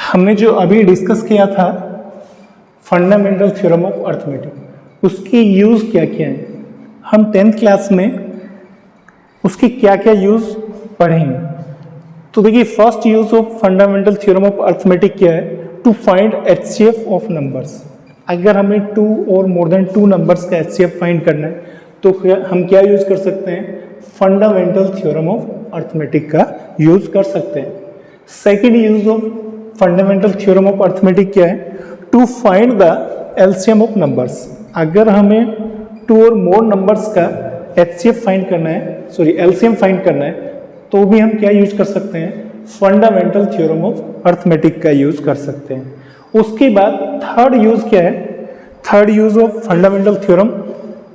हमने जो अभी डिस्कस किया था फंडामेंटल थ्योरम ऑफ अर्थमेटिक, उसकी यूज़ क्या क्या है, हम 10th क्लास में उसकी क्या क्या यूज़ पढ़ेंगे। तो देखिए, first use of fundamental theorem of arithmetic क्या है, to find HCF of numbers. अगर हमें 2 और मोर देन 2 नंबर्स का एचसीएफ फाइंड करना है तो हम क्या यूज़ कर सकते हैं, फंडामेंटल थ्योरम ऑफ अर्थमेटिक का यूज़ कर सकते हैं। Second use of fundamental theorem of arithmetic क्या है, to find the LCM of numbers. अगर हमें 2 और मोर नंबर्स का एचसीएफ फाइंड करना है, सॉरी एलसीएम फाइंड करना है, तो भी हम क्या यूज कर सकते हैं, फंडामेंटल थ्योरम ऑफ अर्थमेटिक का यूज कर सकते हैं। उसके बाद थर्ड यूज क्या है, third use of fundamental theorem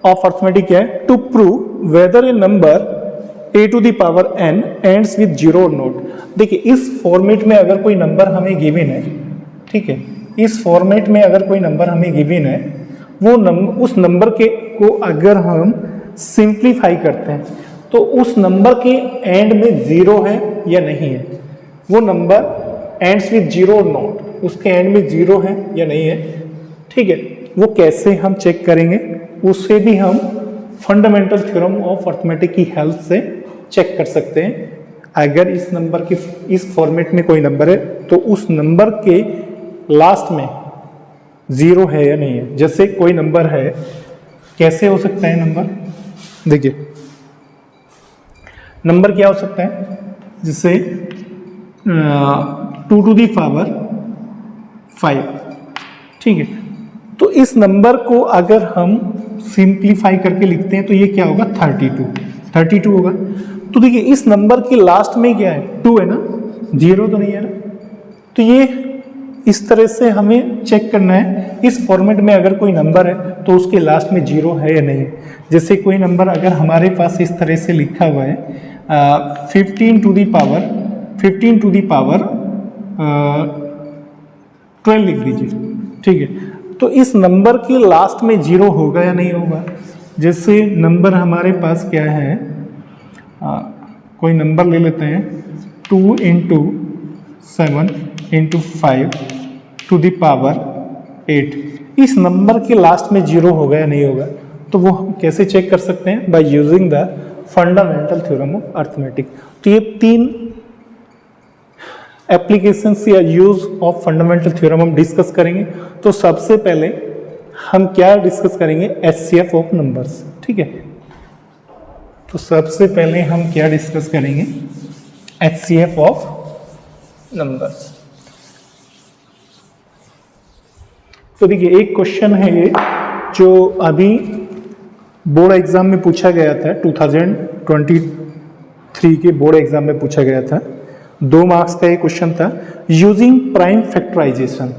of arithmetic क्या है, to prove whether a number a to the power n ends with 0 और नॉट। देखिए, इस फॉर्मेट में अगर कोई नंबर हमें गिवन है, ठीक है, इस फॉर्मेट में अगर कोई नंबर हमें गिवन है, वो उस नंबर के को अगर हम सिंप्लीफाई करते हैं तो उस नंबर के एंड में 0 है या नहीं है, वो नंबर एंड्स विद 0 और नॉट, उसके एंड में 0 है या नहीं है, ठीक है, वो कैसे हम चेक करेंगे, उससे भी हम फंडामेंटल थ्योरम ऑफ अर्थमेटिक की हेल्प से चेक कर सकते हैं। अगर इस नंबर के इस फॉर्मेट में कोई नंबर है तो उस नंबर के लास्ट में 0 है या नहीं है। जैसे कोई नंबर है, कैसे हो सकता है नंबर, देखिए नंबर क्या हो सकता है, जैसे 2 टू दी पावर 5, ठीक है, तो इस नंबर को अगर हम सिंप्लीफाई करके लिखते हैं तो ये क्या होगा, 32 होगा। तो देखिए, इस नंबर के लास्ट में क्या है, 2 है ना, 0 तो नहीं है ना। तो ये इस तरह से हमें चेक करना है, इस फॉर्मेट में अगर कोई नंबर है तो उसके लास्ट में 0 है या नहीं है। जैसे कोई नंबर अगर हमारे पास इस तरह से लिखा हुआ है 15 टू दी पावर 12 लिख दीजिए, ठीक है, तो इस नंबर के लास्ट में 0 होगा या नहीं होगा। जैसे नंबर हमारे पास क्या है, कोई नंबर ले लेते हैं 2 into 7 into 5 to the power 8, इस नंबर के लास्ट में 0 होगा या नहीं होगा। तो वो हम कैसे चेक कर सकते हैं, by using the fundamental theorem of arithmetic. तो ये 3 एप्लीकेशंस या यूज ऑफ फंडामेंटल थ्योरम हम डिस्कस करेंगे। तो सबसे पहले हम क्या डिस्कस करेंगे, एचसीएफ ऑफ नंबर्स, ठीक है। तो सबसे पहले हम क्या डिस्कस करेंगे, एचसीएफ ऑफ नंबर्स। तो देखिए, एक क्वेश्चन है ये जो अभी बोर्ड एग्जाम में पूछा गया था, 2023 के बोर्ड एग्जाम में पूछा गया था, 2 मार्क्स का ये क्वेश्चन था। Using prime factorization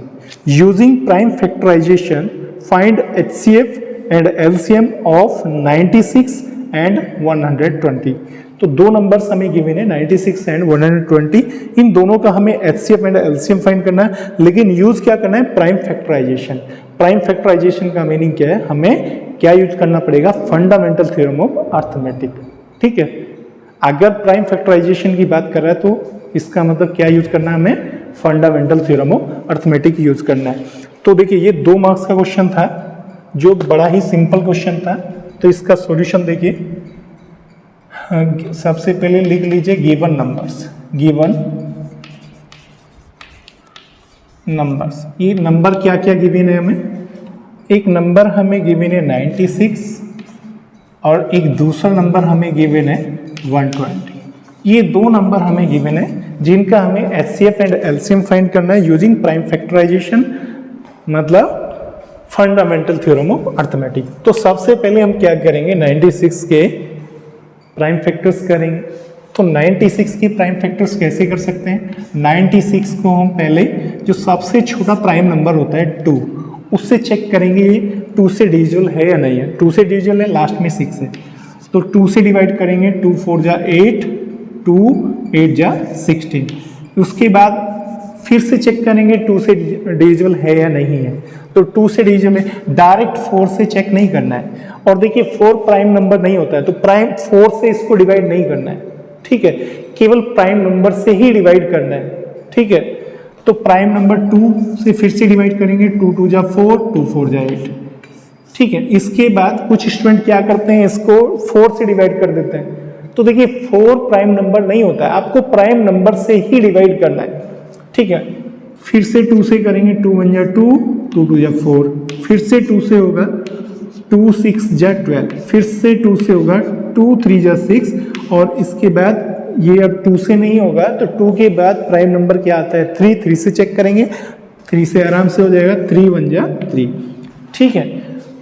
find HCF and LCM of 96 and 120। तो 2 नंबर्स हमें गिवन है, 96 एंड 120, इन दोनों का हमें एचसीएफ एंड एलसीएम फाइंड करना है, लेकिन यूज क्या करना है, प्राइम फैक्टराइजेशन। प्राइम फैक्टराइजेशन का मीनिंग क्या है, हमें क्या यूज करना पड़ेगा, फंडामेंटल थ्योरम ऑफ अर्थमेटिक, ठीक है। अगर प्राइम फैक्टराइजेशन की बात कर रहा है तो इसका मतलब क्या यूज करना है, हमें fundamental theorem of arithmetic use करना है। तो देखिए, ये 2 मार्क्स का क्वेश्चन था जो बड़ा ही सिंपल क्वेश्चन था। तो इसका सॉल्यूशन देखिए, सबसे पहले लिख लीजिए गिवन नंबर्स। ये नंबर क्या क्या गिवन है हमें, एक नंबर हमें गिवन है 96 और एक दूसरा नंबर हमें गिवन है 120। ये 2 नंबर हमें गिवन है जिनका हमें एचसीएफ एंड एलसीएम फाइंड करना है यूजिंग प्राइम फैक्टराइजेशन, मतलब फंडामेंटल थ्योरम ऑफ अर्थमेटिक। तो सबसे पहले हम क्या करेंगे, 96 के प्राइम फैक्टर्स करेंगे। तो 96 की प्राइम फैक्टर्स कैसे कर सकते हैं, 96 को हम पहले जो सबसे छोटा प्राइम नंबर होता है 2, उससे चेक करेंगे ये 2 से डिविजिबल है या नहीं है। 2 से डिविजिबल है, लास्ट में 6 है, तो 2 से डिवाइड करेंगे, 2 4 जा 8, 2 8 जा 16। उसके बाद फिर से चेक करेंगे 2 से डिविजिबल है या नहीं है। तो 2 से डिविजिबल है, डायरेक्ट 4 से चेक नहीं करना है। और देखिए, 4 प्राइम नंबर नहीं होता है, तो प्राइम 4 से इसको डिवाइड नहीं करना है, ठीक है, केवल प्राइम नंबर से ही डिवाइड करना है, ठीक है। तो प्राइम नंबर 2 से फिर से डिवाइड करेंगे, 2 2 जा 4, 2 4 जा 8। ठीक है, इसके बाद कुछ स्टूडेंट क्या करते हैं, इसको 4 से डिवाइड कर देते हैं। तो देखिए 4 प्राइम नंबर नहीं होता है, आपको प्राइम नंबर से ही डिवाइड करना है। ठीक है, फिर से 2 से करेंगे, 2 1 जा 2, 2 2 जा 4, फिर से 2 से होगा 2 6 जा 12, फिर से 2 से होगा 2 3 जा 6, और इसके बाद ये अब 2 से नहीं होगा तो 2 के बाद प्राइम नंबर क्या आता है, 3, 3 से चेक करेंगे, 3 से आराम से हो जाएगा, 3 1 जा 3। ठीक है,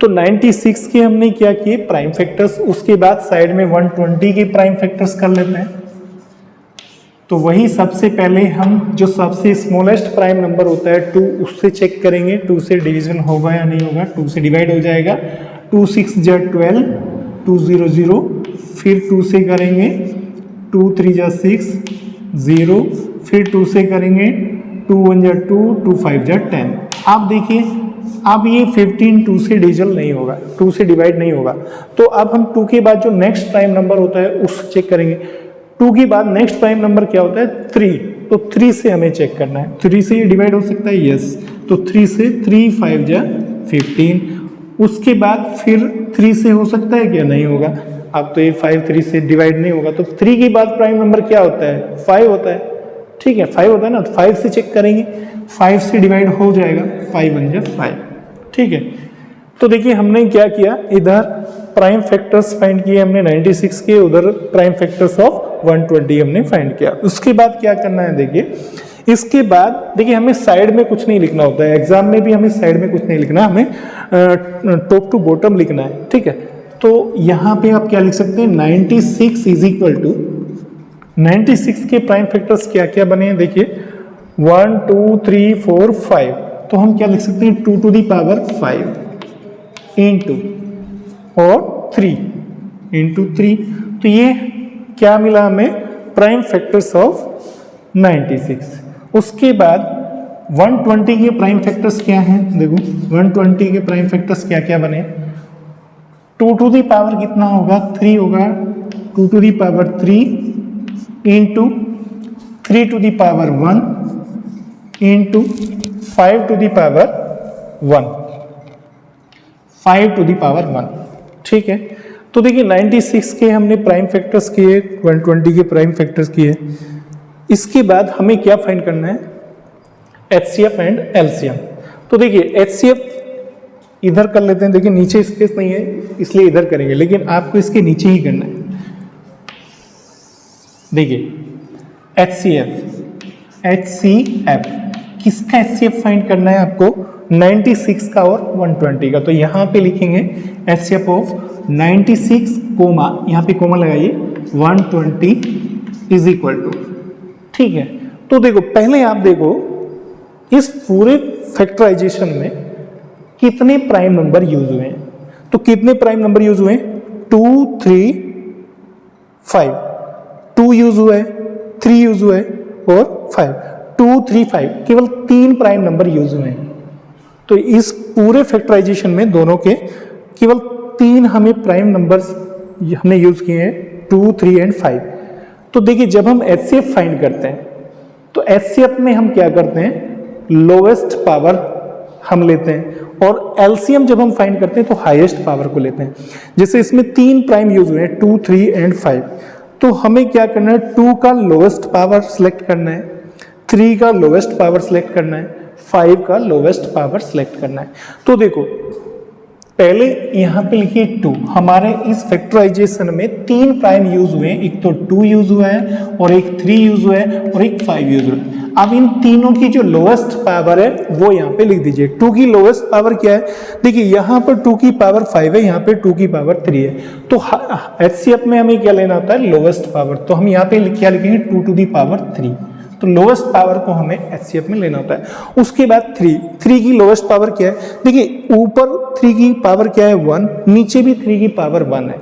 तो 96 के हमने क्या किए प्राइम फैक्टर्स, उसके बाद साइड में 120 के प्राइम फैक्टर्स कर लेते हैं। तो वही सबसे पहले हम जो सबसे स्मॉलेस्ट प्राइम नंबर होता है 2, उससे चेक करेंगे 2 से डिवीजन होगा या नहीं होगा, 2 से डिवाइड हो जाएगा, 2 6 जा 12, 2 0 0, फिर 2 से करेंगे 2 3 जा 6 0, फिर 2 से करेंगे 2 1 जा 2, 2 5 जा 10। आप देखिए अब ये 15 2 से डिविजन नहीं होगा, 2 से डिवाइड नहीं होगा। तो अब हम 2 के बाद जो नेक्स्ट प्राइम नंबर होता है उससे चेक करेंगे। 2 के बाद नेक्स्ट प्राइम नंबर क्या होता है, 3, तो 3 से हमें चेक करना है, 3 से ये डिवाइड हो सकता है, यस, तो 3 से 3 5 जा 15। उसके बाद फिर 3 से हो सकता है क्या, नहीं होगा, अब तो ये 5 3 से डिवाइड नहीं होगा, तो 3 के बाद प्राइम नंबर क्या होता है, 5 होता है। ठीक है, 5 होता है ना, तो 5 से चेक करेंगे, 5 से डिवाइड हो जाएगा, 5 1 जा 5। ठीक है, तो देखिए हमने क्या किया, इधर प्राइम फैक्टर्स फाइंड किए हमने 96 के, उधर प्राइम फैक्टर्स ऑफ 120 हमने फाइंड किया। उसके बाद क्या करना है, देखिए इसके बाद देखिए हमें साइड में कुछ नहीं लिखना होता है, एग्जाम में भी हमें साइड में कुछ नहीं लिखना, हमें टॉप टू बॉटम लिखना है। ठीक है, तो यहाँ पे आप क्या लिख सकते हैं, 96 इज इक्वल टू 96 के प्राइम फैक्टर्स क्या क्या बने हैं, देखिए 1 2 3 4 5, तो हम क्या लिख सकते हैं 2 टू दी पावर 5 इंटू और 3 इंटू 3, तो ये क्या मिला हमें, प्राइम फैक्टर्स ऑफ 96। उसके बाद 120 के प्राइम फैक्टर्स क्या हैं, देखो 120 के प्राइम फैक्टर्स क्या क्या बने, 2 टू दी पावर कितना होगा, 3 होगा, 2 to the power 3 into 3 to the power 1 into 5 to the power 1, 5 to the power 1। ठीक है, तो देखिए 96 के हमने प्राइम फैक्टर्स किए, 120 के प्राइम फैक्टर्स किए। इसके बाद हमें क्या फाइंड करना है, HCF एंड LCM। तो देखिए HCF इधर कर लेते हैं, देखिए नीचे स्पेस नहीं है इसलिए इधर करेंगे, लेकिन आपको इसके नीचे ही करना है। देखिए HCF किसका HCF फाइंड करना है आपको, 96 का और 120 का। तो यहाँ पे लिखेंगे HCF ऑफ 96 कोमा, यहाँ पे कोमा लगाइए, 120 इज इक्वल टू। ठीक है, तो देखो पहले आप देखो इस पूरे फैक्टराइजेशन में कितने प्राइम नंबर यूज हुए हैं, तो कितने प्राइम नंबर यूज हुए हैं, 2 3 5, 2 यूज हुआ है, 3 यूज हुआ है और 5, 2 3 5, केवल 3 प्राइम नंबर यूज हुए हैं। तो इस पूरे फैक्टराइजेशन में दोनों के केवल 3 हमें प्राइम नंबर्स हमने यूज किए हैं, 2 3 एंड 5। तो देखिए जब हम HCF फाइंड करते हैं तो HCF में हम क्या करते हैं, लोवेस्ट पावर हम लेते हैं, और LCM जब हम फाइंड करते हैं तो हाईएस्ट पावर को लेते हैं। जैसे इसमें 3 प्राइम यूज हुए हैं, 2 3 एंड 5, तो हमें क्या करना है, 2 का लोवेस्ट पावर सिलेक्ट करना है, 3 का लोवेस्ट पावर सिलेक्ट करना है, 5 का लोवेस्ट पावर सिलेक्ट करना है। तो देखो पहले यहाँ पे लिखिए 2, हमारे इस फैक्टराइजेशन में 3 प्राइम यूज हुए हैं, एक तो 2 यूज हुआ है और एक 3 यूज हुआ है और एक 5 यूज हुआ है। अब इन तीनों की जो लोवेस्ट पावर है वो यहाँ पे लिख दीजिए। 2 की लोवेस्ट पावर क्या है, देखिए यहाँ पर 2 की पावर 5 है, यहाँ पे 2 की पावर 3 है। तो HCF में हमें क्या लेना होता है, लोवेस्ट पावर। तो हम यहाँ पे क्या लिखेंगे, 2 टू दी पावर 3, तो लोवेस्ट पावर को हमें HCF में लेना होता है। उसके बाद 3 की लोवेस्ट पावर क्या है, देखिए ऊपर 3 की पावर क्या है 1, नीचे भी 3 की पावर 1 है,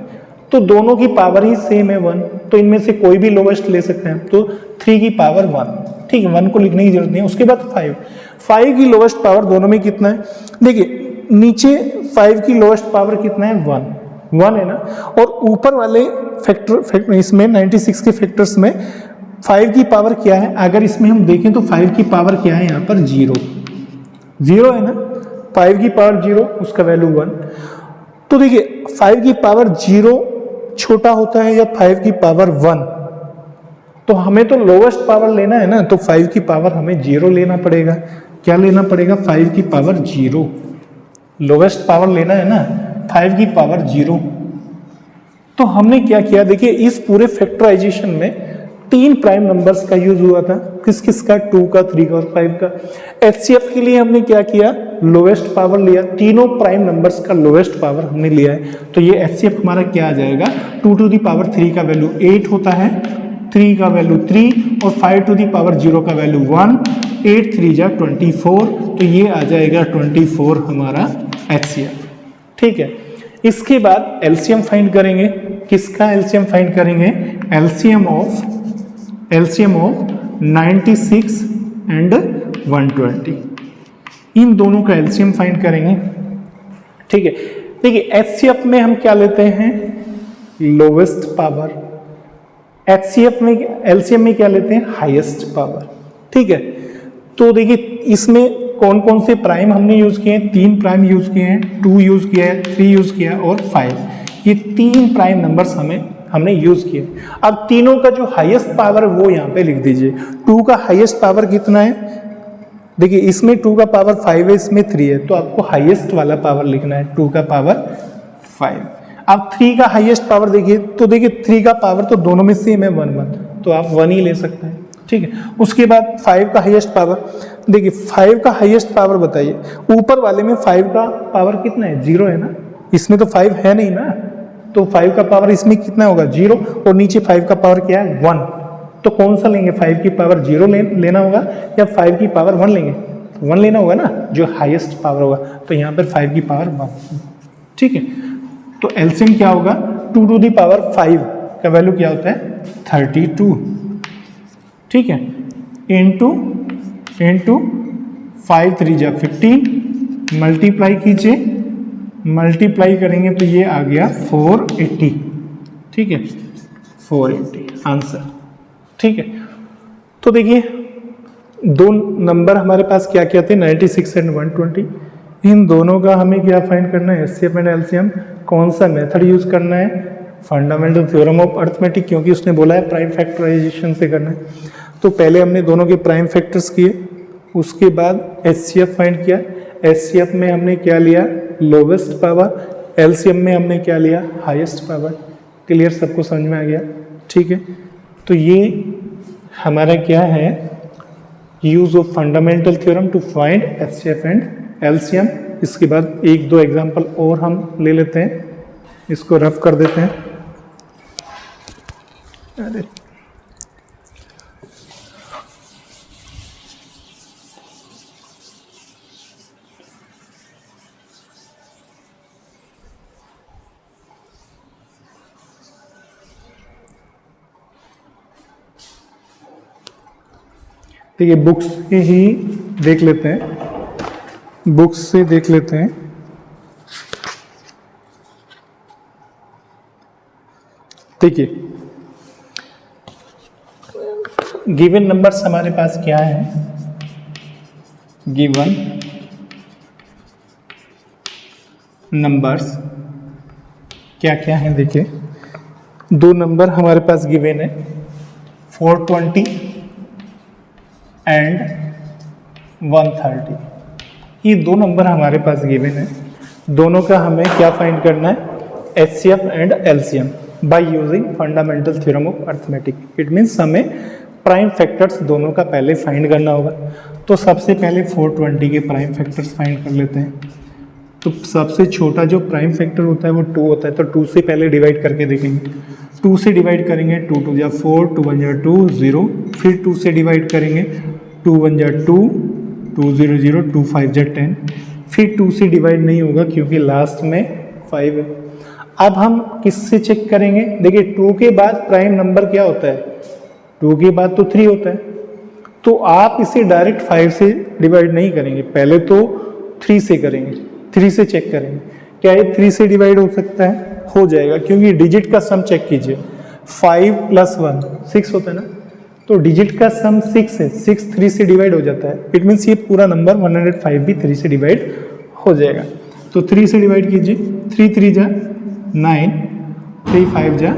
तो दोनों की पावर ही सेम है 1, तो इनमें से कोई भी लोवेस्ट ले सकते हैं। तो 3 की पावर 1, ठीक है, 1 को लिखने की जरूरत नहीं है। उसके बाद 5 की लोवेस्ट पावर दोनों में कितना है, देखिए नीचे 5 की लोवेस्ट पावर कितना है, 1 है ना, और ऊपर वाले फैक्टर इसमें 96 के फैक्टर्स में 5 की पावर क्या है, अगर इसमें हम देखें तो 5 की पावर क्या है, यहाँ पर 0 है ना, 5 की पावर 0, उसका वैल्यू 1। तो देखिए 5 की पावर 0 छोटा होता है या 5 की पावर 1, तो हमें तो लोवेस्ट पावर लेना है ना, तो 5 की पावर हमें 0 लेना पड़ेगा। क्या लेना पड़ेगा, 5 की पावर 0, लोवेस्ट पावर लेना है ना, 5 की पावर 0। तो हमने क्या किया, देखिए इस पूरे फैक्टराइजेशन में 3 प्राइम नंबर्स का यूज हुआ था, किस किस का, 2 का, 3 का और 5 का। एचसीएफ के लिए हमने क्या किया, लोवेस्ट पावर लिया, तीनों प्राइम नंबर्स का लोवेस्ट पावर हमने लिया है। तो ये एचसीएफ हमारा क्या आ जाएगा, 2 टू द पावर 3 का वैल्यू 8 होता है, 3 का वैल्यू 3 और 5 टू द पावर 0 का वैल्यू 1, 8 3 जा 24, तो ये आ जाएगा 24 हमारा एचसीएफ। ठीक है, इसके बाद एलसीएम फाइंड करेंगे, किसका एलसीएम फाइंड करेंगे, एलसीएम ऑफ 96 एंड 120, इन दोनों का एलसीएम फाइंड करेंगे। ठीक है, देखिए एचसीएफ में हम क्या लेते हैं, लोवेस्ट पावर, एचसीएफ में एलसीएम में क्या लेते हैं, हाईएस्ट पावर। ठीक है, तो देखिए इसमें कौन कौन से प्राइम हमने यूज किए हैं, 3 प्राइम यूज किए हैं, 2 यूज किया है, 3 यूज किया और 5, ये 3 प्राइम नंबर्स हमने यूज किए। अब तीनों का जो हाईएस्ट पावर वो यहाँ पे लिख दीजिए। 2 का हाईएस्ट पावर कितना है, देखिए इसमें 2 का पावर 5 है, इसमें 3 है, तो आपको हाईएस्ट वाला पावर लिखना है 2 का पावर 5। अब 3 का हाईएस्ट पावर देखिए, तो देखिए 3 का पावर तो दोनों में सेम है 1 1, तो आप 1 ही ले सकते हैं। ठीक है, उसके बाद 5 का हाईएस्ट पावर, देखिए 5 का हाईएस्ट पावर बताइए, ऊपर वाले में 5 का पावर कितना है, 0 है ना, इसमें तो 5 है नहीं ना, तो 5 का पावर इसमें कितना होगा, 0, और नीचे 5 का पावर क्या है, 1, तो कौन सा लेंगे, 5 की पावर 0 लेना होगा या 5 की पावर 1 लेंगे, 1 लेना होगा ना, जो हाईएस्ट पावर होगा, तो यहाँ पर 5 की पावर 1। ठीक है, तो एलसीएम क्या होगा, 2 टू द पावर 5 का वैल्यू क्या होता है, 32। ठीक है, इंटू 5 3 जा 15, मल्टीप्लाई कीजिए, मल्टीप्लाई करेंगे तो ये आ गया 480। ठीक है, 480 आंसर। ठीक है, तो देखिए 2 नंबर हमारे पास क्या क्या थे, 96 एंड 120, इन दोनों का हमें क्या फाइंड करना है, एचसीएफ एंड एलसीएम। कौन सा मेथड यूज करना है, फंडामेंटल थ्योरम ऑफ अर्थमेटिक, क्योंकि उसने बोला है प्राइम फैक्टराइजेशन से करना है। तो पहले हमने दोनों के प्राइम फैक्टर्स किए, उसके बाद एचसीएफ फाइंड किया। एचसीएफ में हमने क्या लिया, लोवेस्ट पावर, एलसीएम में हमने क्या लिया, हाईएस्ट पावर। क्लियर, सबको समझ में आ गया। ठीक है, तो ये हमारा क्या है, use of fundamental theorem to find HCF and LCM. इसके बाद 1-2 एग्जांपल और हम ले लेते हैं, इसको रफ कर देते हैं। अरे देखिए बुक्स से ही देख लेते हैं, बुक्स से देख लेते हैं। देखिए गिवन नंबर्स हमारे पास क्या है, गिवन नंबर्स क्या क्या है, देखिए 2 नंबर हमारे पास गिवन है, 420 एंड 130। ये 2 नंबर हमारे पास गिवन है, दोनों का हमें क्या फाइंड करना है, HCF and LCM by using fundamental theorem of arithmetic. It means हमें प्राइम फैक्टर्स दोनों का पहले फाइंड करना होगा। तो सबसे पहले 420 के प्राइम फैक्टर्स फाइंड कर लेते हैं। तो सबसे छोटा जो प्राइम फैक्टर होता है वो 2 होता है, तो 2 से पहले डिवाइड करके देखेंगे। 2 से डिवाइड करेंगे, 2 2 जा 4, 2 1 जा 2 0, फिर 2 से डिवाइड करेंगे, 2 1 जा 2, 2 0 0, 2 5 जा 10, फिर 2 से डिवाइड नहीं होगा क्योंकि लास्ट में 5 है। अब हम किससे चेक करेंगे, देखिए 2 के बाद प्राइम नंबर क्या होता है, 2 के बाद तो 3 होता है, तो आप इसे डायरेक्ट 5 से डिवाइड नहीं करेंगे, पहले तो 3 से करेंगे, 3 से चेक करेंगे। क्या ये 3 से डिवाइड हो सकता है, हो जाएगा, क्योंकि डिजिट का सम चेक कीजिए, 5 + 1 6 होता है ना, तो डिजिट का सम 6 है, 6 3 से डिवाइड हो जाता है, इट मीन्स ये पूरा नंबर 105 भी 3 से डिवाइड हो जाएगा। तो 3 से डिवाइड कीजिए, 3 3 जा 9, 3 5 जा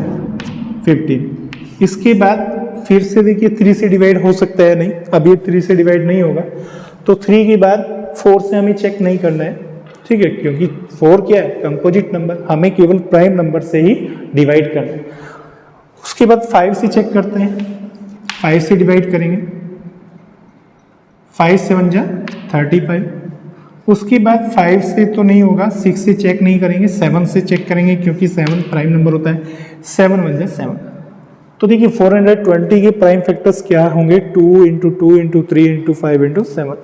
15। इसके बाद फिर से देखिए 3 से डिवाइड हो सकता है, नहीं अब ये 3 से डिवाइड नहीं होगा, तो 3 के बाद 4 से हमें चेक नहीं करना है, ठीक है, क्योंकि 4 क्या है, कंपोजिट नंबर, हमें केवल प्राइम नंबर से ही डिवाइड करना है। उसके बाद 5 से चेक करते हैं, 5 से डिवाइड करेंगे, 5 7 जा 35। उसके बाद 5 से तो नहीं होगा, 6 से चेक नहीं करेंगे, 7 से चेक करेंगे क्योंकि 7 प्राइम नंबर होता है, 7 1 जा 7। तो देखिए 420 के प्राइम फैक्टर्स क्या होंगे, 2 इंटू 2 इंटू 3 इंटू 5 इंटू 7।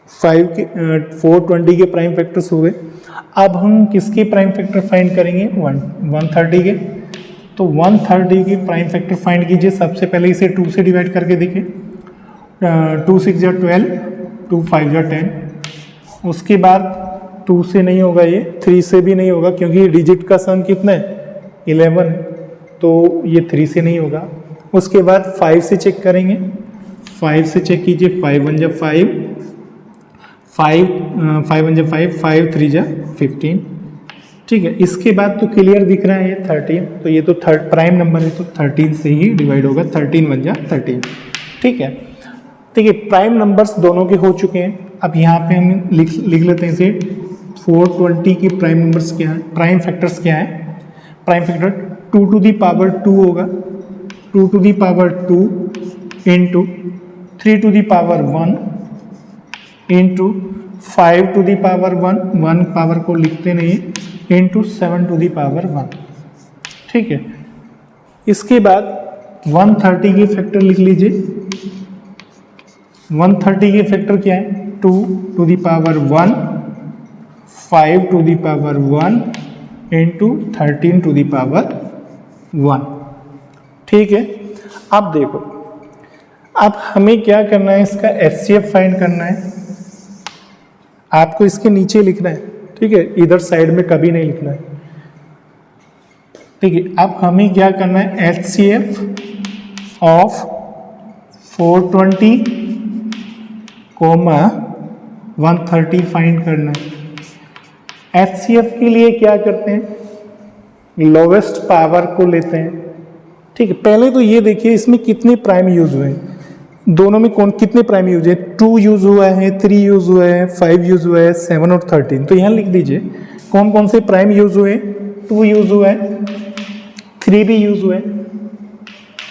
420 के प्राइम फैक्टर्स हो गए। अब हम किसके प्राइम फैक्टर फाइंड करेंगे, 130 के। तो 130 के प्राइम फैक्टर फाइंड कीजिए। सबसे पहले इसे 2 से डिवाइड करके देखिए, 2 6 जा 12, 2 5 जा 10। उसके बाद 2 से नहीं होगा, ये 3 से भी नहीं होगा क्योंकि डिजिट का सम कितना है, 11, तो ये 3 से नहीं होगा। उसके बाद 5 से चेक करेंगे, 5 से चेक कीजिए, 5 1 जा 5, 5 1 जा 5, 5 3 जा 15, ठीक है। इसके बाद तो क्लियर दिख रहा है ये 13, तो ये तो थर्ड प्राइम नंबर है, तो 13 से ही डिवाइड होगा, 13 1 जा 13, ठीक है। देखिए प्राइम नंबर्स दोनों के हो चुके हैं। अब यहाँ पे हम लिख लेते हैं इसे, 420 के प्राइम नंबर्स क्या है, प्राइम फैक्टर्स क्या है। Prime factor 2 to the power 2 होगा, 2 to the power 2 into 3 to the power 1 into 5 to the power 1 power को लिखते नहीं, इंटू 7 टू दी पावर 1, ठीक है। इसके बाद 130 के फैक्टर लिख लीजिए। 130 के फैक्टर क्या है, 2 to the power 1, 5 to the power 1 इंटू 13 टू दी पावर 1, ठीक है। अब देखो, अब हमें क्या करना है, इसका HCF फाइंड करना है। आपको इसके नीचे लिखना है, ठीक है, इधर साइड में कभी नहीं लिखना है, ठीक है। अब हमें क्या करना है, HCF ऑफ 420 कोमा 130 फाइंड करना है। HCF के लिए क्या करते हैं, लोवेस्ट पावर को लेते हैं, ठीक है। पहले तो ये देखिए इसमें कितने प्राइम यूज हुए हैं, दोनों में कौन कितने प्राइम यूज है, 2 यूज हुआ है, 3 यूज हुआ है, 5 यूज हुआ है, 7 और 13। तो यहाँ लिख दीजिए कौन कौन से प्राइम यूज हुए, 2 यूज हुआ है, 3 भी यूज हुआ है,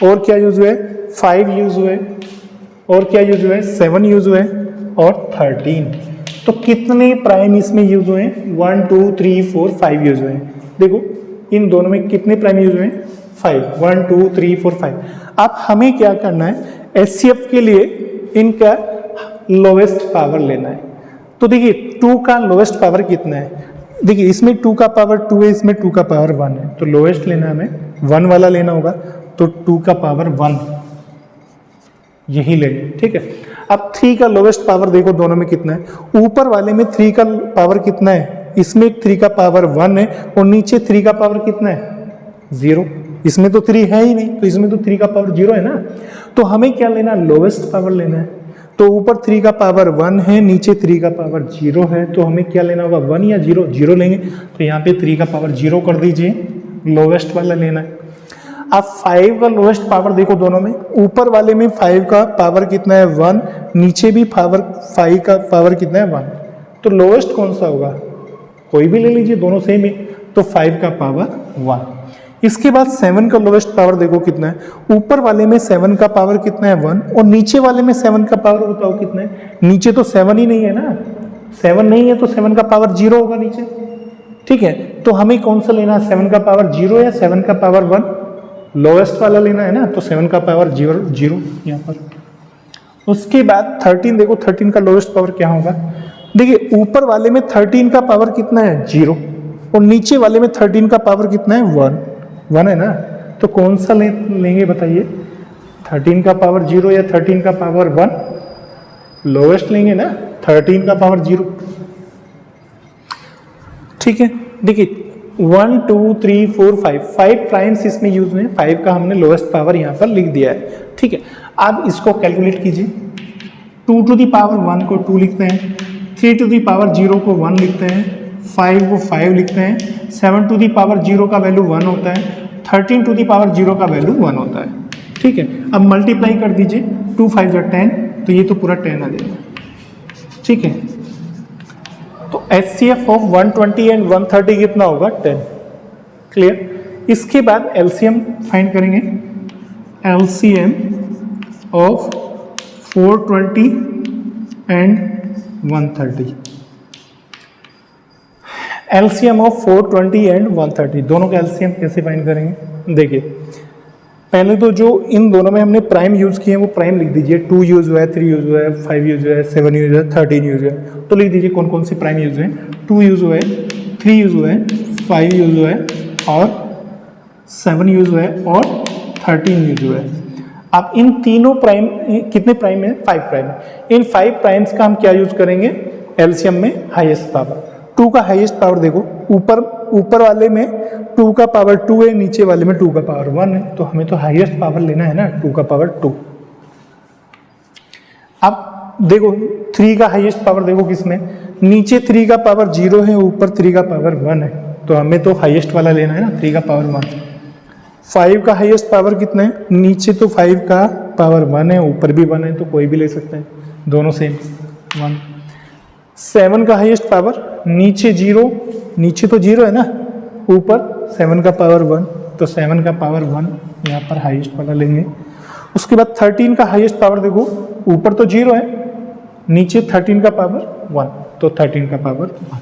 और क्या यूज हुआ है, 5 यूज हुआ है, और क्या यूज हुआ है, 7 यूज हुआ है, और 13। तो कितने प्राइम इसमें यूज हुए हैं, 1 2 3 4 5 यूज हुए हैं। देखो इन दोनों में कितने प्राइम यूज हुए हैं, 5, 1 2 3 4 5। अब हमें क्या करना है, HCF के लिए इनका लोवेस्ट पावर लेना है। तो देखिए 2 का लोवेस्ट पावर कितना है, देखिए इसमें 2 का पावर 2 है, इसमें 2 का पावर 1 है, तो लोवेस्ट लेना है हमें 1 वाला लेना होगा, तो 2 का पावर 1 यही लेंगे, ठीक है। अब 3 का लोवेस्ट पावर देखो दोनों में कितना है, ऊपर वाले में 3 का पावर कितना है, इसमें 3 का पावर 1 है, और नीचे 3 का पावर कितना है, 0। इसमें तो 3 है ही नहीं, तो इसमें तो 3 का पावर 0 है ना। तो हमें क्या लेना, लोवेस्ट पावर लेना है। तो ऊपर 3 का पावर 1 है, नीचे 3 का पावर 0 है, तो हमें क्या लेना होगा, 1 या 0, 0 लेंगे। तो यहाँ पे 3 का पावर 0 कर दीजिए, लोवेस्ट वाला लेना है। अब 5 का लोवेस्ट पावर देखो दोनों में, ऊपर वाले में 5 का पावर कितना है, 1, नीचे भी पावर 5 का पावर कितना है, 1। तो लोवेस्ट कौन सा होगा, कोई भी ले लीजिए, दोनों सेम है, तो 5 का पावर 1। इसके बाद 7 का लोवेस्ट पावर देखो कितना है, ऊपर वाले में 7 का पावर कितना है, 1, और नीचे वाले में 7 का पावर बताओ कितना है, नीचे तो 7 ही नहीं है ना, 7 नहीं है तो 7 का पावर 0 होगा नीचे, ठीक है। तो हमें कौन सा लेना है, 7 का पावर 0 या 7 का पावर 1, लोवेस्ट वाला लेना है ना, तो 7 का पावर 0 यहाँ पर। उसके बाद 13 देखो, 13 का लोवेस्ट पावर क्या होगा, देखिए ऊपर वाले में 13 का पावर कितना है, 0, और नीचे वाले में 13 का पावर कितना है, 1 है ना। तो कौन सा लेंगे बताइए, 13 का पावर 0 या 13 का पावर 1, लोवेस्ट लेंगे ना, 13 का पावर 0, ठीक है। देखिए 1 2 3 4 5 प्राइम्स इसमें यूज हुए हैं, 5 का हमने लोवेस्ट पावर यहाँ पर लिख दिया है, ठीक है। अब इसको कैलकुलेट कीजिए। 2 टू दी पावर 1 को 2 लिखते हैं, 3 टू दी पावर 0 को 1 लिखते हैं, 5 को 5 लिखते हैं, 7 टू दी पावर 0 का वैल्यू 1 होता है, 13 टू दी पावर 0 का वैल्यू 1 होता है। ठीक है, अब मल्टीप्लाई कर दीजिए, 2 5 जा 10, तो ये तो पूरा 10 आ जाएगा। ठीक है, तो HCF ऑफ 120 एंड 130 कितना होगा? 10। क्लियर। इसके बाद LCM फाइंड करेंगे। LCM of 420 and 130। LCM of 420 and 130, दोनों का LCM कैसे फाइंड करेंगे? देखिए, पहले तो जो इन दोनों में हमने प्राइम यूज़ किए हैं वो प्राइम लिख दीजिए। 2 यूज़ हुआ है, 3 यूज़ हुआ है, 5 यूज़ हुआ है, 7 यूज़ हुआ है, 13 यूज़ हुआ है। तो लिख दीजिए कौन कौन से प्राइम यूज़ हैं। 2 यूज़ हुआ है, 3 यूज़ हुआ है, 5 यूज़ हुआ है और 7 यूज़ हुआ है और 13 यूज़ हुआ है। अब इन तीनों प्राइम, कितने प्राइम है? 5 प्राइम। इन 5 प्राइम्स का हम क्या यूज़ करेंगे? एलसीएम में हाईएस्ट पावर। 2 का हाईएस्ट पावर देखो, ऊपर वाले में 2 का पावर 2 है, नीचे वाले में 2 का पावर 1 है, तो हमें तो हाईएस्ट पावर लेना है ना, 2 का पावर 2। अब देखो 3 का हाईएस्ट पावर देखो किसमें, नीचे 3 का पावर 0 है, ऊपर 3 का पावर 1 है, तो हमें तो हाईएस्ट वाला लेना है ना, 3 का पावर 1। 5 का हाईएस्ट पावर कितना है? नीचे तो 5 का पावर 1 है, ऊपर भी 1 है, तो कोई भी ले सकते हैं, दोनों सेम 1। 7 का हाईएस्ट पावर, नीचे 0, नीचे तो 0 है ना, ऊपर 7 का पावर 1, तो 7 का पावर 1 यहाँ पर हाईएस्ट वाला लेंगे। उसके बाद 13 का हाईएस्ट पावर देखो, ऊपर तो 0 है, नीचे 13 का पावर 1, तो 13 का पावर 1।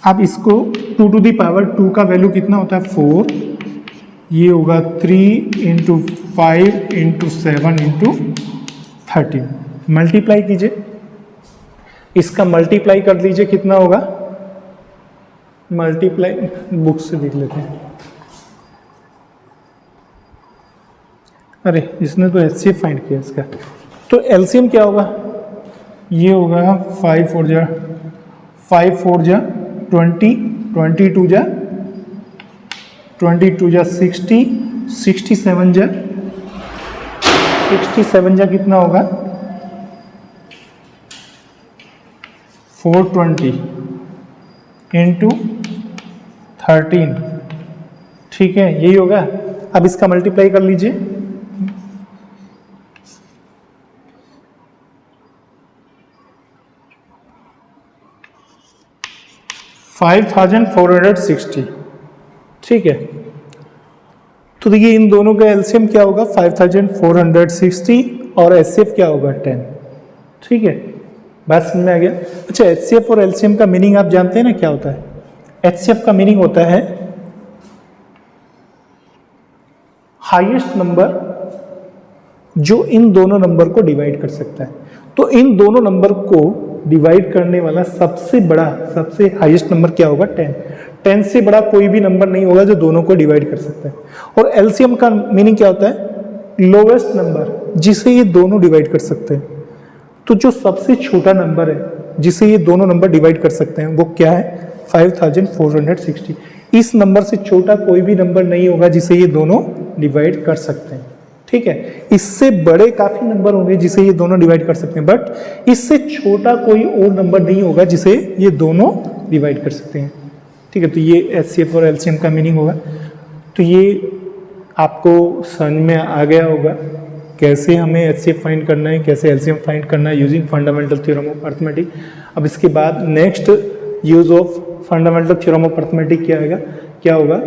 अब इसको 2 टू दी पावर 2 का वैल्यू कितना होता है? 4, ये होगा 3 इंटू 5 इंटू 7 इंटू 13। मल्टीप्लाई कीजिए, इसका मल्टीप्लाई कर लीजिए, कितना होगा? मल्टीप्लाई बुक से देख लेते हैं। अरे इसने तो HCF फाइंड किया इसका, तो LCM क्या होगा? ये होगा 5 4 जा 20, 22 जा 60, 67 जा कितना होगा? 420 इंटू 13। ठीक है, यही होगा। अब इसका मल्टीप्लाई कर लीजिए, $5,460। ठीक है, तो देखिए इन दोनों का एलसीएम क्या होगा? 5,460 और HCF क्या होगा? 10। ठीक है, बात समझ में आ गया? अच्छा, HCF और LCM का मीनिंग आप जानते हैं ना क्या होता है? HCF का मीनिंग होता है हाईएस्ट नंबर जो इन दोनों नंबर को डिवाइड कर सकता है। तो इन दोनों नंबर को डिवाइड करने वाला सबसे बड़ा, सबसे हाईएस्ट नंबर क्या होगा? 10। 10 से बड़ा कोई भी नंबर नहीं होगा जो दोनों को डिवाइड कर सकता है। और LCM का मीनिंग क्या होता है? लोवेस्ट नंबर जिसे ये दोनों डिवाइड कर सकते हैं। तो जो सबसे छोटा नंबर है जिसे ये दोनों नंबर डिवाइड कर सकते हैं वो क्या है? 5,460। इस नंबर से छोटा कोई भी नंबर नहीं होगा जिसे ये दोनों डिवाइड कर सकते हैं। ठीक है, इससे बड़े काफी नंबर होंगे जिसे ये दोनों डिवाइड कर सकते हैं, बट इससे छोटा कोई और नंबर नहीं होगा जिसे ये दोनों डिवाइड कर सकते हैं। ठीक है, तो ये HCF और LCM का मीनिंग होगा। तो ये आपको समझ में आ गया होगा कैसे हमें HCF फाइंड करना है, कैसे LCM फाइंड करना है using fundamental theorem of arithmetic. अब इसके बाद next use of fundamental theorem of arithmetic क्या होगा?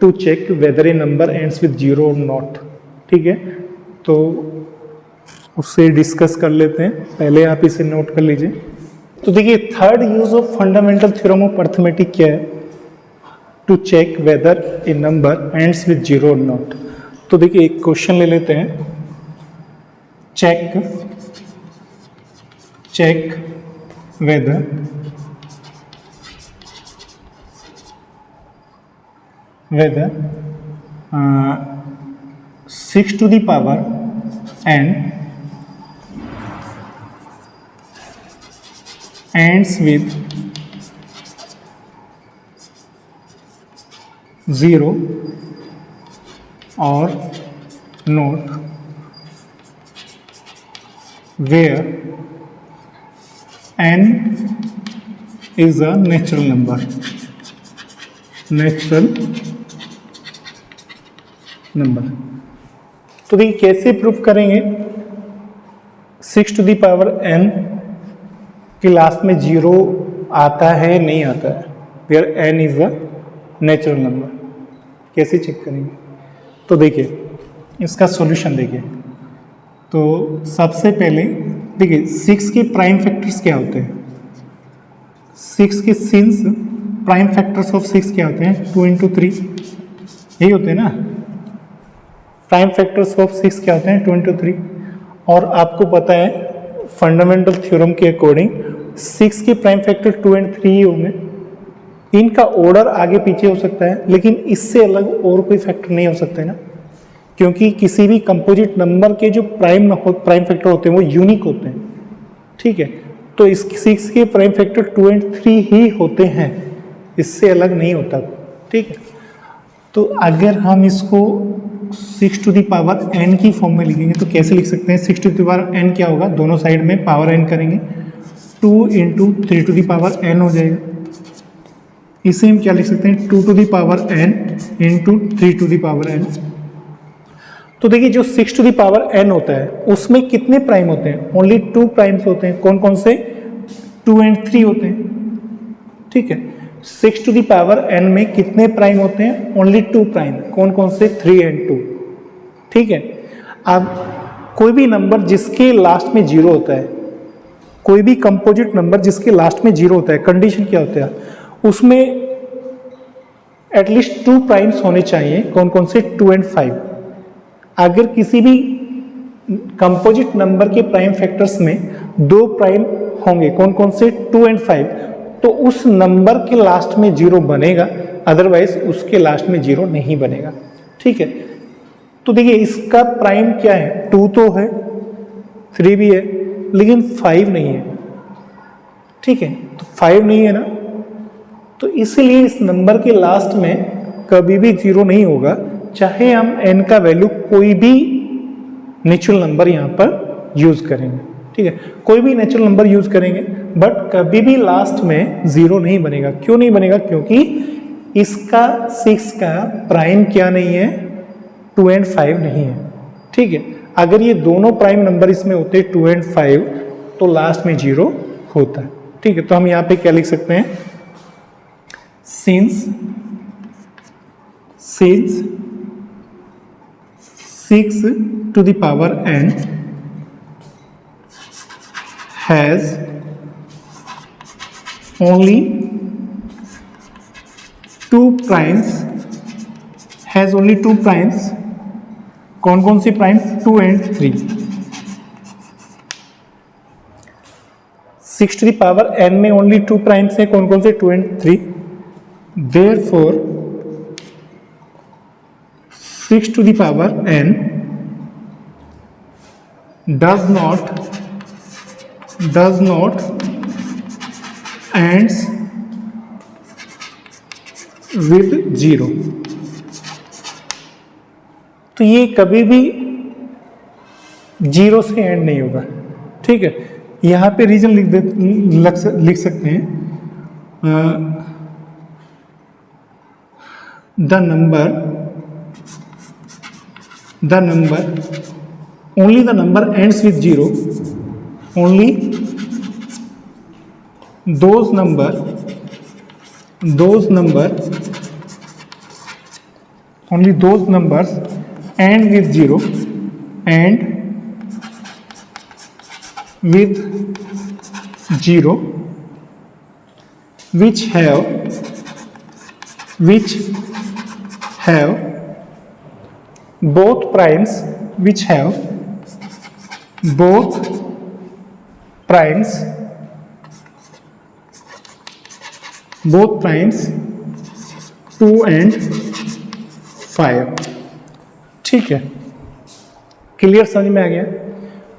To check whether a number ends with 0 और नॉट। ठीक है, तो उससे डिस्कस कर लेते हैं, पहले आप इसे नोट कर लीजिए। तो देखिए third use of fundamental theorem of arithmetic क्या है? To check whether a number ends with 0 और नॉट। तो देखिए एक क्वेश्चन ले लेते हैं, check whether whether 6 to the power n ends with 0 or not where n is a natural number, तो देखिए कैसे प्रूफ करेंगे, 6 टू द पावर n के लास्ट में 0 आता है नहीं आता है, where n is a natural number, कैसे चेक करेंगे? तो देखिए इसका सॉल्यूशन देखिए, तो सबसे पहले देखिए 6 के प्राइम फैक्टर्स क्या होते हैं, 6 के सिंस प्राइम फैक्टर्स ऑफ 6 क्या होते हैं, 2 इंटू 3, यही होते हैं ना, प्राइम फैक्टर्स ऑफ 6 क्या होते हैं, 2 इंटू 3। और आपको पता है फंडामेंटल थ्योरम के अकॉर्डिंग 6 के प्राइम फैक्टर 2 एंड 3 ही होंगे, इनका ऑर्डर आगे पीछे हो सकता है लेकिन इससे अलग और कोई फैक्टर नहीं हो सकता है ना, क्योंकि किसी भी कंपोजिट नंबर के जो प्राइम फैक्टर होते हैं वो यूनिक होते हैं, ठीक है। तो इस 6 के प्राइम फैक्टर 2 एंड 3 ही होते हैं, इससे अलग नहीं होता, ठीक है। तो अगर हम इसको 6 टू द पावर n की फॉर्म में लिखेंगे तो कैसे लिख सकते हैं, 6 टू द पावर n क्या होगा, दोनों साइड में पावर n करेंगे, 2 into 3 to the power n हो जाएगा। इसे हम क्या लिख सकते हैं, 2 to the power n into 3 to the power n। तो देखिए जो 6 टू द पावर n होता है उसमें कितने प्राइम होते हैं, ओनली 2 प्राइम्स होते हैं, कौन कौन से, 2 एंड 3 होते हैं, ठीक है। 6 टू द पावर n में कितने प्राइम होते हैं, ओनली 2 प्राइम, कौन कौन से, 3 एंड 2, ठीक है। अब कोई भी नंबर जिसके लास्ट में 0 होता है, कोई भी कंपोजिट नंबर जिसके लास्ट में 0 होता है, कंडीशन क्या होता है, उसमें एटलीस्ट 2 प्राइम्स होने चाहिए, कौन कौन से, 2 एंड 5। अगर किसी भी कंपोजिट नंबर के प्राइम फैक्टर्स में 2 प्राइम होंगे, कौन कौन से, 2 एंड 5, तो उस नंबर के लास्ट में 0 बनेगा, अदरवाइज उसके लास्ट में 0 नहीं बनेगा, ठीक है। तो देखिए इसका प्राइम क्या है, 2 तो है, 3 भी है, लेकिन 5 नहीं है, ठीक है। तो 5 नहीं है ना, तो इसीलिए इस नंबर के लास्ट में कभी भी 0 नहीं होगा, चाहे हम n का वैल्यू कोई भी नेचुरल नंबर यहाँ पर यूज करेंगे, ठीक है, कोई भी नेचुरल नंबर यूज करेंगे, बट कभी भी लास्ट में 0 नहीं बनेगा। क्यों नहीं बनेगा, क्योंकि इसका 6 का प्राइम क्या नहीं है, 2 एंड 5 नहीं है, ठीक है। अगर ये दोनों प्राइम नंबर इसमें होते 2 एंड 5 तो लास्ट में 0 होता, ठीक है। तो हम यहाँ पे क्या लिख सकते हैं, since 6 to the power n has only 2 primes, कौन कौन सी primes, 2 and 3। 6 to the power n में ओनली 2 प्राइम्स है, कौन कौन से, 2 and 3। Therefore 6 to the power n does not ends with 0। तो ये कभी भी 0 से एंड नहीं होगा, ठीक है। यहाँ पे रीजन लिख सकते हैं, the number only the number ends with 0, only those numbers end with 0 and with 0 which have both primes both primes 2 and 5, ठीक है। क्लियर समझ में आ गया?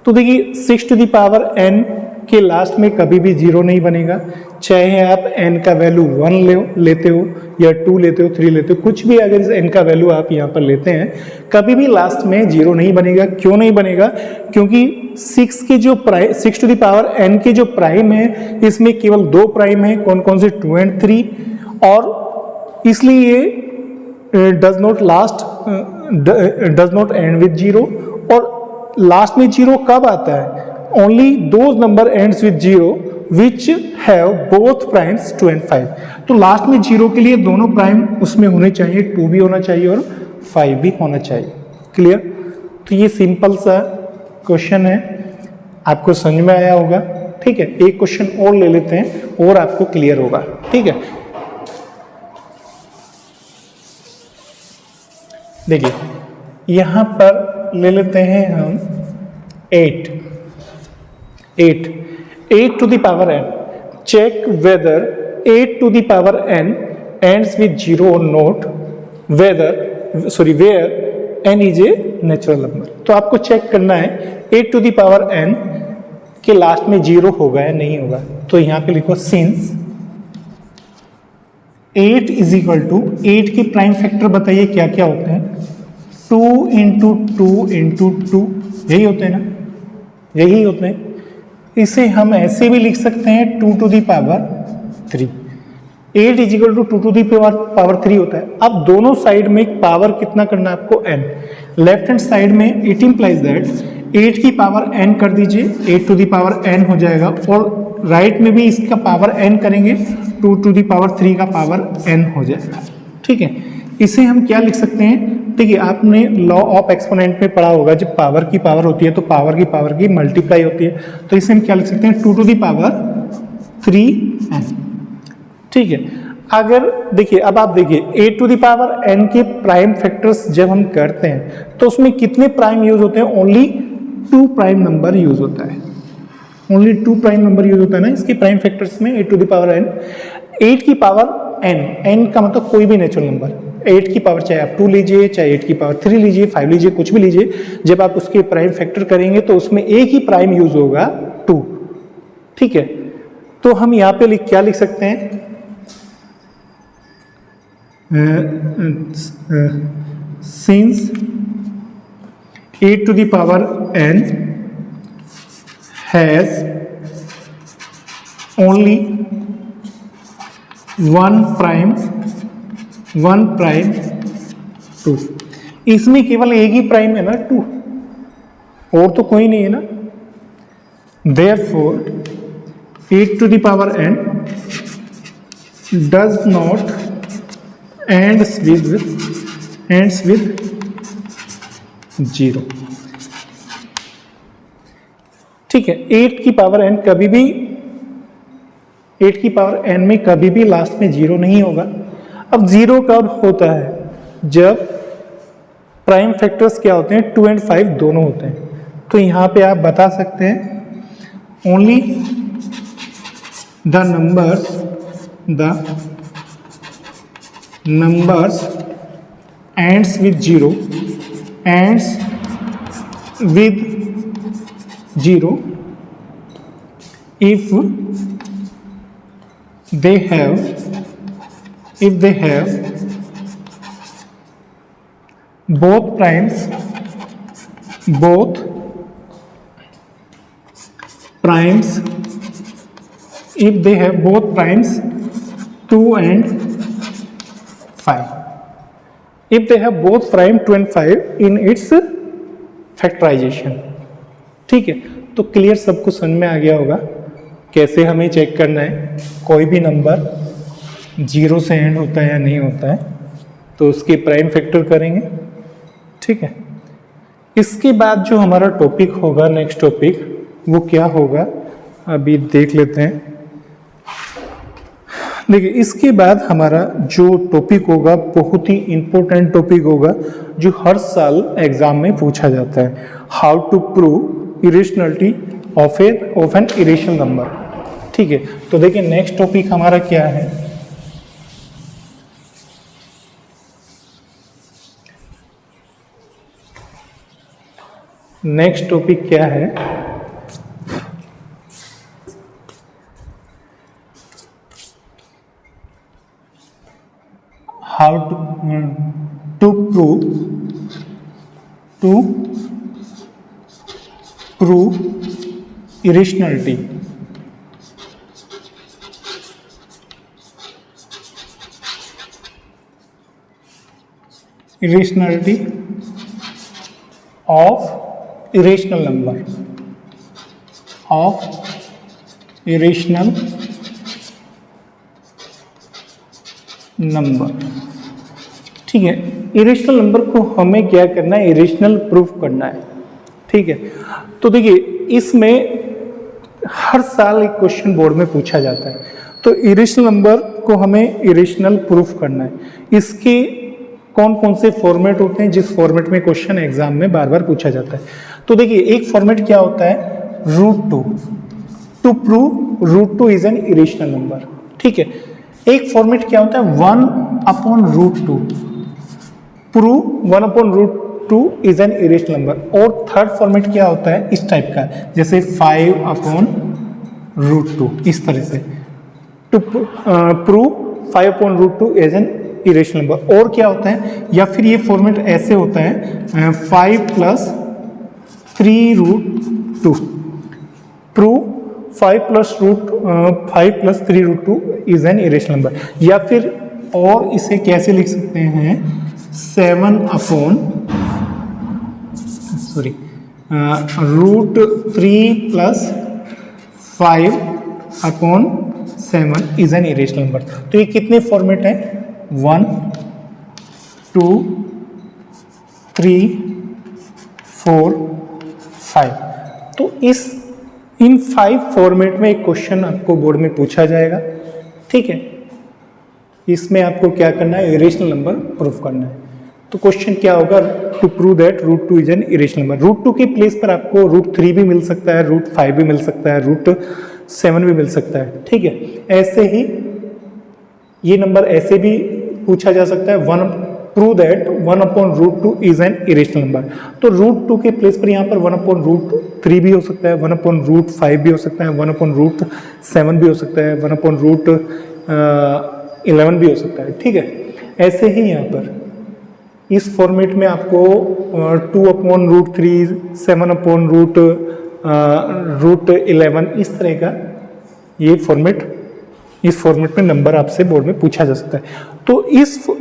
तो देखिए 6 टू द पावर n के लास्ट में कभी भी 0 नहीं बनेगा, चाहे आप n का वैल्यू 1 लेते हो या 2 लेते हो, 3 लेते हो, कुछ भी अगर n का वैल्यू आप यहाँ पर लेते हैं, कभी भी लास्ट में 0 नहीं बनेगा। क्यों नहीं बनेगा? क्योंकि 6 की जो prime 6 to the power n के जो प्राइम है, इसमें केवल 2 प्राइम है। कौन कौन से? 2 और 3, और इसलिए ये डज नॉट एंड विद 0। और लास्ट में 0 कब आता है? Only those number ends with 0 which have both primes 2 और 5। तो लास्ट में 0 के लिए दोनों प्राइम उसमें होने चाहिए, 2 भी होना चाहिए और 5 भी होना चाहिए। क्लियर? तो ये सिंपल सा क्वेश्चन है, आपको समझ में आया होगा। ठीक है, एक क्वेश्चन और ले लेते हैं और आपको क्लियर होगा। ठीक है, देखिए यहां पर ले लेते हैं हम 8 to the power n। Check whether 8 to the power n ends with 0 or not, where n is a natural number। तो आपको चेक करना है 8 टू द पावर n के लास्ट में 0 होगा या नहीं होगा। तो यहां पे लिखो सिंस 8 इज इक्वल टू 8 के प्राइम फैक्टर बताइए क्या क्या होते हैं? 2 इंटू 2 इंटू 2, यही होते हैं ना, यही होते हैं। इसे हम ऐसे भी लिख सकते हैं 2 to the power 3। 8 is equal to 2 to the power 3 होता है। अब दोनों साइड में पावर कितना करना है आपको? n। लेफ्ट हैंड साइड में इट इंप्लाइज दैट 8 की पावर n कर दीजिए, 8 टू द पावर n हो जाएगा, और राइट में भी इसका पावर n करेंगे, 2 टू द पावर 3 का पावर n हो जाएगा। ठीक है, इसे हम क्या लिख सकते हैं? देखिए आपने लॉ ऑफ एक्सपोनेंट में पढ़ा होगा, जब पावर की पावर होती है तो पावर की मल्टीप्लाई होती है। तो इसे हम क्या लिख सकते हैं? 2 टू द पावर 3n। ठीक है, अगर देखिए अब आप देखिए 8 टू द पावर n के प्राइम फैक्टर्स जब हम करते हैं तो उसमें कितने प्राइम यूज होते हैं? ओनली 2 प्राइम नंबर यूज होता है, ओनली 2 प्राइम नंबर यूज होता है ना इसके प्राइम फैक्टर्स में, 8 टू द पावर n। 8 की पावर n का मतलब कोई भी नेचुरल नंबर, 8 की पावर चाहे आप 2 लीजिए, चाहे 8 की पावर 3 लीजिए, 5 लीजिए, कुछ भी लीजिए, जब आप उसके प्राइम फैक्टर करेंगे तो उसमें एक ही प्राइम यूज होगा, 2। ठीक है, तो हम यहाँ पे क्या लिख सकते हैं? Since 8 to the power n has only one prime 2। इसमें केवल एक ही प्राइम है ना, 2, और तो कोई नहीं है ना। Therefore 8 to the power n does not ends with 0। ठीक है, 8 की पावर n कभी भी 8 की पावर n में कभी भी लास्ट में 0 नहीं होगा। अब 0 कब होता है? जब प्राइम फैक्टर्स क्या होते हैं? 2 और 5 दोनों होते हैं। तो यहां पे आप बता सकते हैं only the numbers ends with 0 if they have both primes 2 and 5, if they have both prime 2 and 5 in its factorization. ठीक है, तो क्लियर सबको समझ में आ गया होगा कैसे हमें चेक करना है कोई भी नंबर 0 से एंड होता है या नहीं होता है, तो उसके प्राइम फैक्टर करेंगे। ठीक है, इसके बाद जो हमारा टॉपिक होगा, नेक्स्ट टॉपिक, वो क्या होगा अभी देख लेते हैं। देखिए इसके बाद हमारा जो टॉपिक होगा बहुत ही इंपॉर्टेंट टॉपिक होगा, जो हर साल एग्जाम में पूछा जाता है, how to prove irrationality of an irrational number. ठीक है, तो देखिए नेक्स्ट टॉपिक हमारा क्या है? नेक्स्ट टॉपिक क्या है? How to prove irrationality of irrational number. ठीक है, इरेशनल नंबर को हमें क्या करना है, इरेशनल प्रूफ करना है। ठीक है, तो देखिए इसमें हर साल एक क्वेश्चन बोर्ड में पूछा जाता है, तो इरेशनल नंबर को हमें इरेशनल प्रूफ करना है। इसके कौन कौन से फॉर्मेट होते हैं जिस फॉर्मेट में क्वेश्चन एग्जाम में बार बार पूछा जाता है। तो देखिए एक फॉर्मेट क्या होता है, √2 to prove √2 is an irrational number. ठीक है, एक फॉर्मेट क्या होता है 1/√2 prove 1/√2 is an irrational number. और थर्ड फॉर्मेट क्या होता है इस टाइप का, जैसे 5/√2, इस तरह से to prove 5/√2 is an irrational number. और क्या होता है, या फिर ये फॉर्मेट ऐसे होता है 5 + 3√2 prove 5 + 3√2 is an irrational number. या फिर और इसे कैसे लिख सकते हैं 7/√3 + 5/7 इज एन इरेशनल नंबर। तो ये कितने फॉर्मेट है 1 2 3 4 5। तो इन 5 फॉर्मेट में एक क्वेश्चन आपको बोर्ड में पूछा जाएगा। ठीक है, इसमें आपको क्या करना है, इरेशनल नंबर प्रूफ करना है। तो क्वेश्चन क्या होगा, to prove that √2 is an irrational number. √2 के प्लेस पर आपको √3 भी मिल सकता है, √5 भी मिल सकता है, √7 भी मिल सकता है। ठीक है, ऐसे ही ये नंबर ऐसे भी पूछा जा सकता है, prove that 1/√2 is an irrational number. तो √2 के प्लेस पर यहाँ पर 1/√3 भी हो सकता है, 1/√5 भी हो सकता है, 1/√7 भी हो सकता है, 1/√11 भी हो सकता है। ठीक है, ऐसे ही यहाँ पर इस फॉर्मेट में आपको 2/√3 7/√11 इस तरह का ये इस फॉर्मेट में नंबर आपसे बोर्ड में पूछा जा सकता है। तो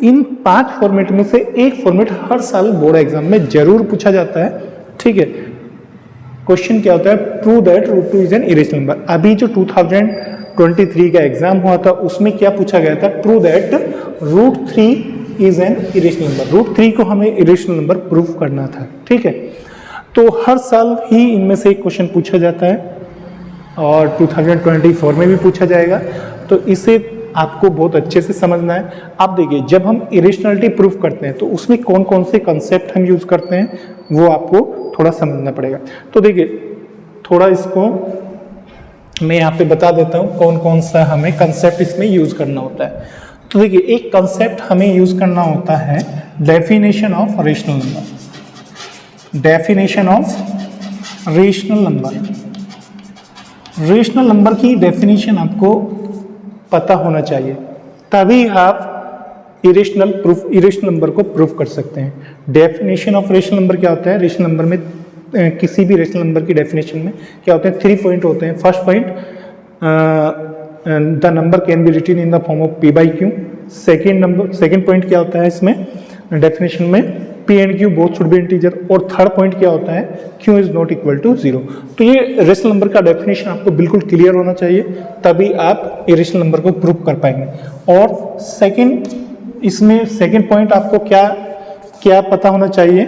इन 5 फॉर्मेट में से एक फॉर्मेट हर साल बोर्ड एग्जाम में जरूर पूछा जाता है। ठीक है, क्वेश्चन क्या होता है, prove that √2 is an irrational number. अभी जो 2023 का एग्जाम हुआ था उसमें क्या पूछा गया था, prove that √3 is an irrational number. √3 को हमें इरेशनल नंबर प्रूव करना था। ठीक है, तो हर साल ही इनमें से एक क्वेश्चन पूछा जाता है और 2024 में भी पूछा जाएगा। तो इसे आपको बहुत अच्छे से समझना है। आप देखिए जब हम इरेशनलिटी प्रूफ करते हैं तो उसमें कौन कौन से कंसेप्ट हम यूज करते हैं वो आपको थोड़ा समझना पड़ेगा। तो देखिए थोड़ा इसको मैं यहाँ पे बता देता हूँ कौन कौन सा हमें कंसेप्ट इसमें यूज करना होता है। तो देखिए एक कंसेप्ट हमें यूज करना होता है definition of rational number. Definition of rational number, rational number की डेफिनेशन आपको पता होना चाहिए, तभी आप इरेशनल नंबर को प्रूफ कर सकते हैं। डेफिनेशन ऑफ रेशनल नंबर क्या होता है, रेशनल नंबर में किसी भी रेशनल नंबर की डेफिनेशन में क्या होते हैं, 3 पॉइंट होते हैं। First point, the number can be written in the form of p/q। Second point क्या होता है इसमें डेफिनेशन में, p and q both should be integer. और थर्ड पॉइंट क्या होता है, q is not equal to 0। तो ये रेशनल नंबर का डेफिनेशन आपको बिल्कुल क्लियर होना चाहिए, तभी आप इरेशनल नंबर को प्रूव कर पाएंगे। और इसमें सेकंड पॉइंट आपको क्या पता होना चाहिए,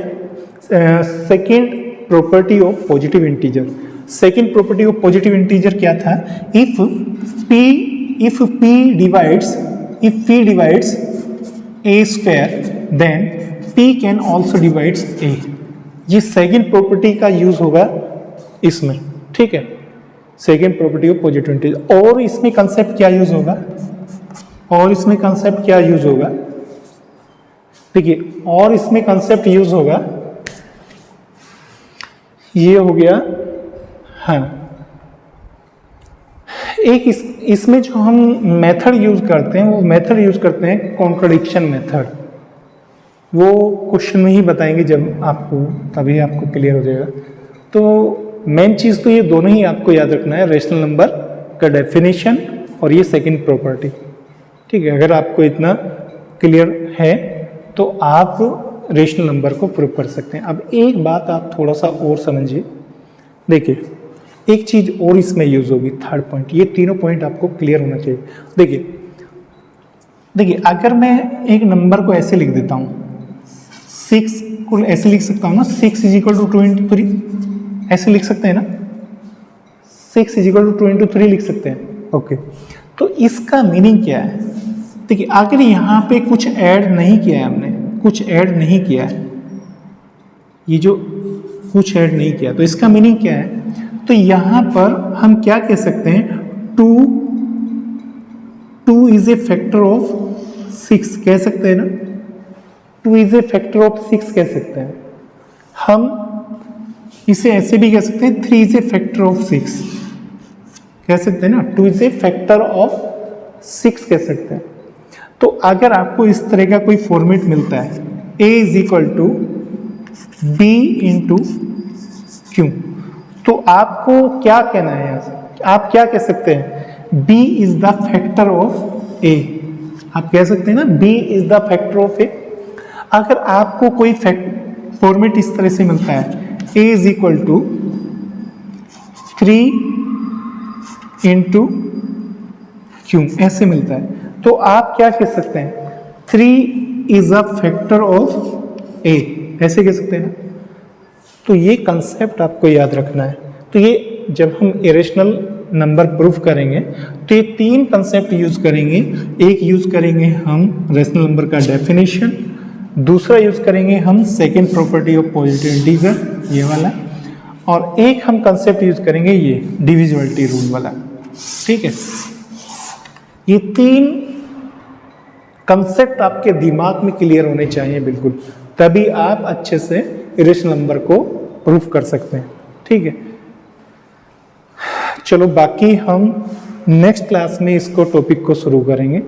second property of positive integer. Second property of positive integer क्या था, if p divides a square then p can also divides a। ये सेकंड प्रॉपर्टी का यूज होगा इसमें। ठीक है, second property of positive integer. और इसमें कंसेप्ट क्या यूज होगा, देखिए और इसमें कंसेप्ट यूज होगा, ये हो गया, हाँ एक इसमें जो हम मेथड यूज़ करते हैं वो मेथड यूज़ करते हैं कॉन्ट्रडिक्शन मेथड। वो क्वेश्चन में ही बताएंगे जब आपको, तभी आपको क्लियर हो जाएगा। तो मेन चीज़ तो ये दोनों ही आपको याद रखना है, रेशनल नंबर का डेफिनेशन और ये सेकंड प्रॉपर्टी। ठीक है, अगर आपको इतना क्लियर है तो आप रेशनल नंबर को प्रूव कर सकते हैं। अब एक बात आप थोड़ा सा और समझिए, देखिए एक चीज़ और इसमें यूज होगी, थर्ड पॉइंट। ये तीनों पॉइंट आपको क्लियर होना चाहिए। देखिए अगर मैं एक नंबर को ऐसे लिख देता हूँ, 6 को ऐसे लिख सकता हूँ ना, 6 = 23, ऐसे लिख सकते हैं ना, 6 = 23 लिख सकते हैं। ओके, तो इसका मीनिंग क्या है? देखिए अगर यहाँ पे कुछ ऐड नहीं किया है हमने, कुछ ऐड नहीं किया है, ये जो कुछ ऐड नहीं किया, तो इसका मीनिंग क्या है? तो यहाँ पर हम क्या कह सकते हैं, 2 इज ए फैक्टर ऑफ 6 कह सकते हैं ना, 2 इज ए फैक्टर ऑफ 6 कह सकते हैं। हम इसे ऐसे भी कह सकते हैं, 3 इज ए फैक्टर ऑफ 6 कह सकते हैं ना, 2 इज ए फैक्टर ऑफ 6 कह सकते हैं। तो अगर आपको इस तरह का कोई फॉर्मेट मिलता है, a = b × q, तो आपको क्या कहना है यहाँ से? आप क्या कह सकते हैं? b is the factor of a, आप कह सकते हैं ना, b is the factor of a। अगर आपको कोई फॉर्मेट इस तरह से मिलता है, a = 3 × q, ऐसे मिलता है, तो आप क्या कह सकते हैं? 3 is a factor of a, ऐसे कह सकते हैं ना। तो ये कंसेप्ट आपको याद रखना है। तो ये जब हम इरेशनल नंबर प्रूफ करेंगे तो ये 3 कंसेप्ट यूज करेंगे। एक यूज करेंगे हम रेशनल नंबर का डेफिनेशन, दूसरा यूज करेंगे हम second property of positive integer, ये वाला, और एक हम कंसेप्ट यूज करेंगे ये डिविजिबिलिटी रूल वाला। ठीक है, ये 3 कंसेप्ट आपके दिमाग में क्लियर होने चाहिए बिल्कुल, तभी आप अच्छे से इरेशनल नंबर को प्रूफ कर सकते हैं। ठीक है, चलो बाकी हम नेक्स्ट क्लास में इसको टॉपिक को शुरू करेंगे।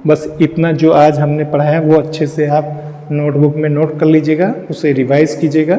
बस इतना जो आज हमने पढ़ा है वो अच्छे से आप नोटबुक में नोट कर लीजिएगा, उसे रिवाइज कीजिएगा।